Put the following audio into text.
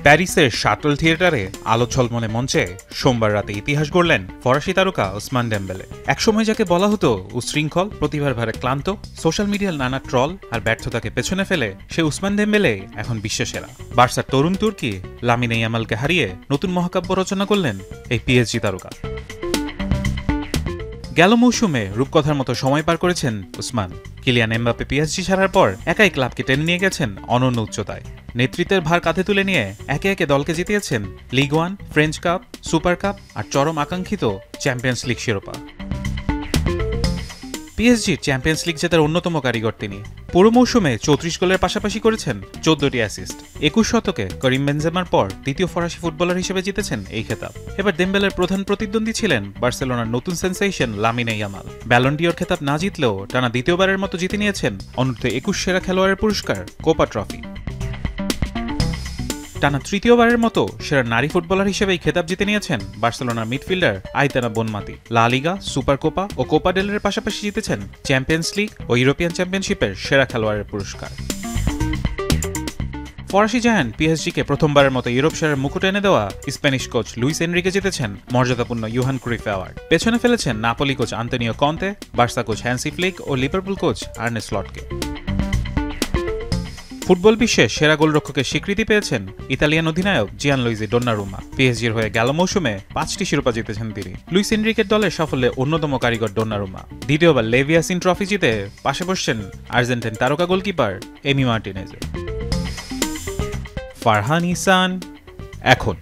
প্যারিসের শাটল থিয়েটারে আলো ঝলমলে মঞ্চে সোমবার রাতে ইতিহাস গড়লেন ফরাসি তারকা ওসমান ডেম্বেলে। একসময় যাকে বলা হতো উশৃঙ্খল, প্রতিভার ভারে ক্লান্ত, সোশ্যাল মিডিয়ার নানা ট্রল আর ব্যর্থতাকে পেছনে ফেলে সে ওসমান ডেম্বেলে এখন বিশ্বসেরা। বার্সার তরুণ তুর্কি লামিনে ইয়ামালকে হারিয়ে নতুন মহাকাব্য রচনা করলেন এই পিএসজি তারকা। গেল মৌসুমে রূপকথার মতো সময় পার করেছেন ওসমান। কিলিয়ান এমবাপ্পে পিএসজি ছাড়ার পর একাই ক্লাবকে টেনে নিয়ে গেছেন অনন্য উচ্চতায়। নেতৃত্বের ভার কাঁধে তুলে নিয়ে একে একে দলকে জিতিয়েছেন league one, French cup, super cup আর চরম আকাঙ্ক্ষিত চ্যাম্পিয়ন্স লিগ শিরোপা। পিএসজির চ্যাম্পিয়ন্স লিগ জেতার অন্যতম কারিগর তিনি। পুরো মৌসুমে 34 গোলের পাশাপাশি করেছেন 14টি অ্যাসিস্ট। 21 শতকে করিম বেনজেমার পর দ্বিতীয় ফরাসি ফুটবলার হিসেবে জিতেছেন এই খেতাব। এবার দেম্বেলের প্রধান প্রতিদ্বন্দ্বী ছিলেন বার্সেলোনার নতুন sensation Lamine Yamal. Ballon d'Or খেতাব না জিতলেও টানা দ্বিতীয়বারের মতো জিতে নিয়েছেন অনূর্ধ্ব 21 সেরা খেলোয়াড়ের পুরস্কার কোপা ট্রফি। টানা তৃতীয়বারের মতো সেরা নারী ফুটবলার হিসেবে এই খেতাব জিতে নিয়েছেন বার্সেলোনার মিডফিল্ডার আইতানা বোনমাতি। লা লিগা, সুপার কোপা ও কোপা ডেলের পাশাপাশি জিতেছেন চ্যাম্পিয়ন্স লিগ ও ইউরোপিয়ান চ্যাম্পিয়নশিপের সেরা খেলোয়াড়ের পুরস্কার। ফরাসি জায়ান্ট পিএসজিকে প্রথমবারের মতো ইউরোপ সেরার মুকুট এনে দেওয়া স্প্যানিশ কোচ লুইস এনরিকে জিতেছেন মর্যাদাপূর্ণ ইউহান ক্রুইফ অ্যাওয়ার্ড। পেছনে ফেলেছেন Napoli coach Antonio Conte, Barca coach Hansi Flick ও লিভারপুল কোচ আর্নে স্লটকে। ফুটবল বিশ্বে সেরা গোলরক্ষকের স্বীকৃতি পেয়েছেন ইতালিয়ান অধিনায়ক জিয়ানলুইজি ডোন্নারুমা। পিএসজির হয়ে গেল মৌসুমে 5টি শিরোপা জিতেছেন তিনি। লুইস এনরিকের দলের সাফল্যে অন্যতম কারিগর ডোন্নারুমা। দ্বিতীয়বার লেভিয়াসিন ট্রফি জিতে পাশে বসছেন আর্জেন্টিন তারকা গোলকিপার এমি মার্টিনেজ। ফারহান ইহসান এখন।